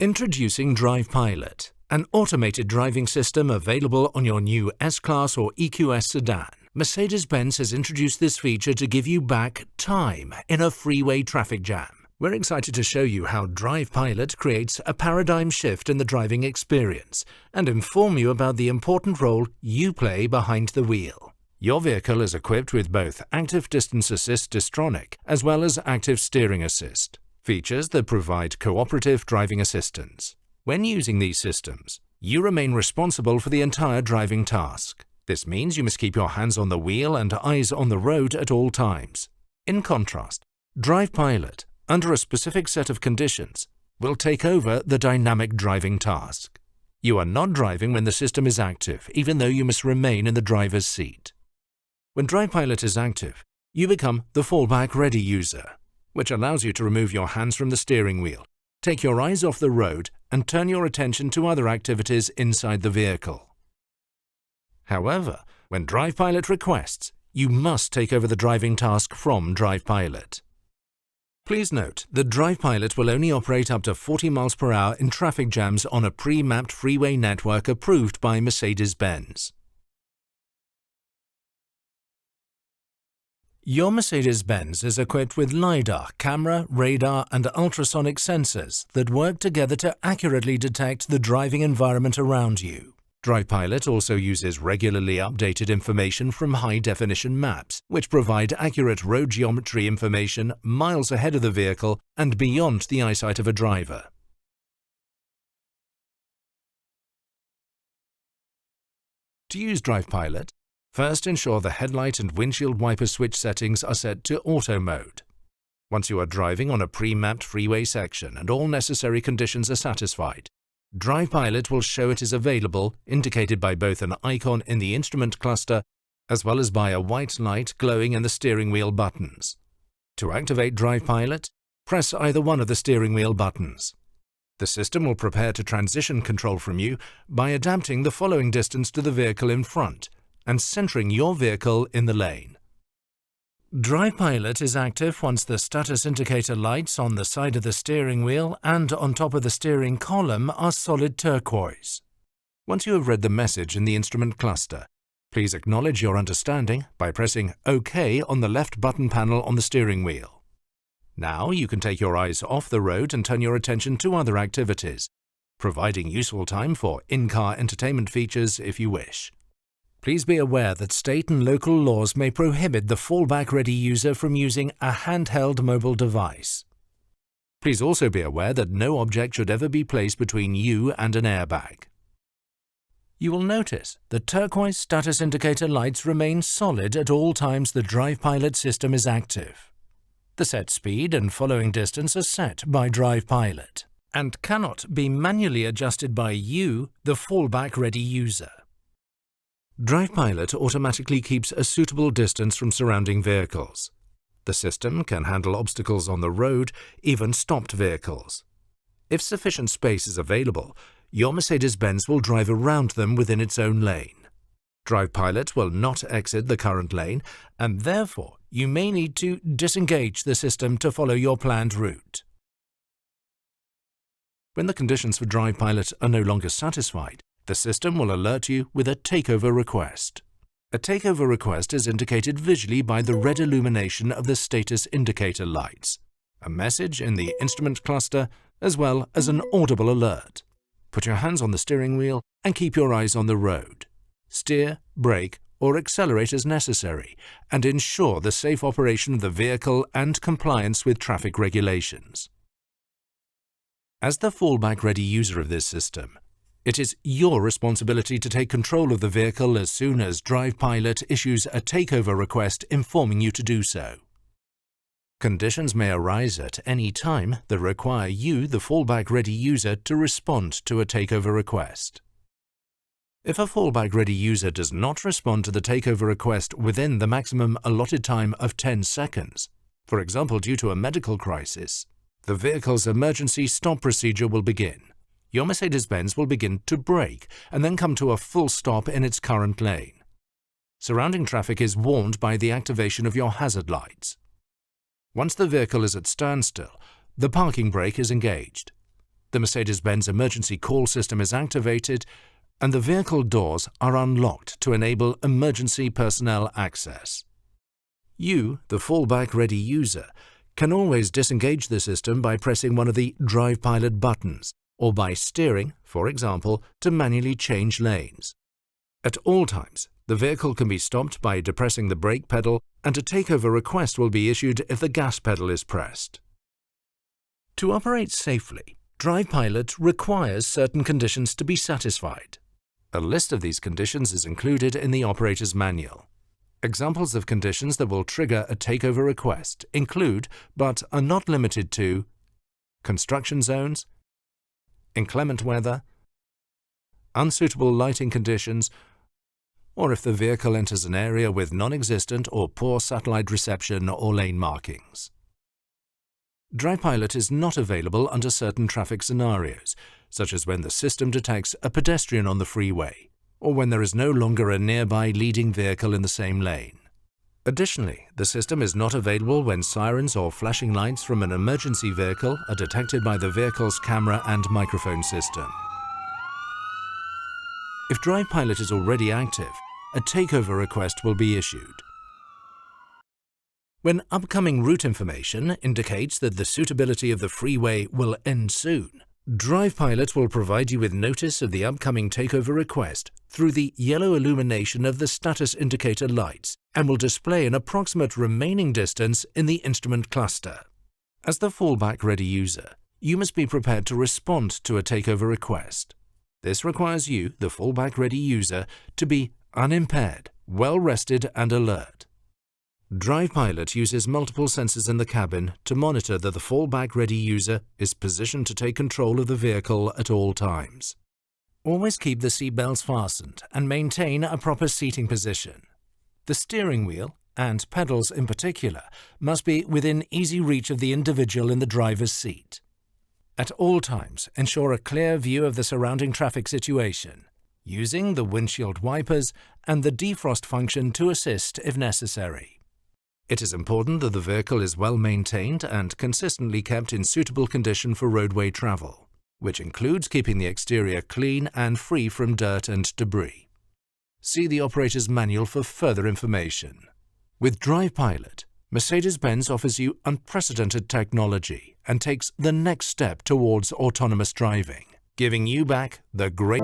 Introducing Drive Pilot, an automated driving system available on your new S-Class or EQS sedan. Mercedes-Benz has introduced this feature to give you back time in a freeway traffic jam. We're excited to show you how Drive Pilot creates a paradigm shift in the driving experience and inform you about the important role you play behind the wheel. Your vehicle is equipped with both Active Distance Assist Distronic as well as Active Steering Assist, features that provide cooperative driving assistance. When using these systems, you remain responsible for the entire driving task. This means you must keep your hands on the wheel and eyes on the road at all times. In contrast, Drive Pilot, under a specific set of conditions, will take over the dynamic driving task. You are not driving when the system is active, even though you must remain in the driver's seat. When Drive Pilot is active, you become the fallback ready user, which allows you to remove your hands from the steering wheel, take your eyes off the road, and turn your attention to other activities inside the vehicle. However, when Drive Pilot requests, you must take over the driving task from Drive Pilot. Please note that Drive Pilot will only operate up to 40 miles per hour in traffic jams on a pre-mapped freeway network approved by Mercedes-Benz. Your Mercedes-Benz is equipped with LiDAR, camera, radar, and ultrasonic sensors that work together to accurately detect the driving environment around you. Drive Pilot also uses regularly updated information from high-definition maps, which provide accurate road geometry information miles ahead of the vehicle and beyond the eyesight of a driver. To use Drive Pilot, first ensure the headlight and windshield wiper switch settings are set to Auto mode. Once you are driving on a pre-mapped freeway section and all necessary conditions are satisfied, Drive Pilot will show it is available, indicated by both an icon in the instrument cluster as well as by a white light glowing in the steering wheel buttons. To activate Drive Pilot, press either one of the steering wheel buttons. The system will prepare to transition control from you by adapting the following distance to the vehicle in front and centering your vehicle in the lane. Drive Pilot is active once the status indicator lights on the side of the steering wheel and on top of the steering column are solid turquoise. Once you have read the message in the instrument cluster, please acknowledge your understanding by pressing OK on the left button panel on the steering wheel. Now you can take your eyes off the road and turn your attention to other activities, providing useful time for in-car entertainment features if you wish. Please be aware that state and local laws may prohibit the fallback-ready user from using a handheld mobile device. Please also be aware that no object should ever be placed between you and an airbag. You will notice the turquoise status indicator lights remain solid at all times the Drive Pilot system is active. The set speed and following distance are set by Drive Pilot and cannot be manually adjusted by you, the fallback-ready user. Drive Pilot automatically keeps a suitable distance from surrounding vehicles. The system can handle obstacles on the road, even stopped vehicles. If sufficient space is available, your Mercedes-Benz will drive around them within its own lane. Drive Pilot will not exit the current lane, and therefore you may need to disengage the system to follow your planned route. When the conditions for Drive Pilot are no longer satisfied, the system will alert you with a takeover request. A takeover request is indicated visually by the red illumination of the status indicator lights, a message in the instrument cluster, as well as an audible alert. Put your hands on the steering wheel and keep your eyes on the road. Steer, brake, or accelerate as necessary, and ensure the safe operation of the vehicle and compliance with traffic regulations. As the fallback-ready user of this system, it is your responsibility to take control of the vehicle as soon as Drive Pilot issues a takeover request informing you to do so. Conditions may arise at any time that require you, the fallback-ready user, to respond to a takeover request. If a fallback-ready user does not respond to the takeover request within the maximum allotted time of 10 seconds, for example due to a medical crisis, the vehicle's emergency stop procedure will begin. Your Mercedes-Benz will begin to brake and then come to a full stop in its current lane. Surrounding traffic is warned by the activation of your hazard lights. Once the vehicle is at standstill, the parking brake is engaged. the Mercedes-Benz emergency call system is activated, and the vehicle doors are unlocked to enable emergency personnel access. You, the fallback-ready user, can always disengage the system by pressing one of the Drive Pilot buttons or by steering, for example, to manually change lanes. At all times, the vehicle can be stopped by depressing the brake pedal, and a takeover request will be issued if the gas pedal is pressed. To operate safely, Drive Pilot requires certain conditions to be satisfied. A list of these conditions is included in the operator's manual. Examples of conditions that will trigger a takeover request include, but are not limited to, construction zones, inclement weather, unsuitable lighting conditions, or if the vehicle enters an area with non-existent or poor satellite reception or lane markings. Drive Pilot is not available under certain traffic scenarios, such as when the system detects a pedestrian on the freeway, or when there is no longer a nearby leading vehicle in the same lane. Additionally, the system is not available when sirens or flashing lights from an emergency vehicle are detected by the vehicle's camera and microphone system. If Drive Pilot is already active, a takeover request will be issued. When upcoming route information indicates that the suitability of the freeway will end soon, Drive Pilot will provide you with notice of the upcoming takeover request through the yellow illumination of the status indicator lights and will display an approximate remaining distance in the instrument cluster. As the fallback-ready user, you must be prepared to respond to a takeover request. This requires you, the fallback-ready user, to be unimpaired, well-rested and alert. Drive Pilot uses multiple sensors in the cabin to monitor that the fallback-ready user is positioned to take control of the vehicle at all times. Always keep the seatbelts fastened and maintain a proper seating position. The steering wheel, and pedals in particular, must be within easy reach of the individual in the driver's seat. At all times, ensure a clear view of the surrounding traffic situation, using the windshield wipers and the defrost function to assist if necessary. It is important that the vehicle is well maintained and consistently kept in suitable condition for roadway travel, which includes keeping the exterior clean and free from dirt and debris. See the operator's manual for further information. With Drive Pilot, Mercedes-Benz offers you unprecedented technology and takes the next step towards autonomous driving, giving you back the great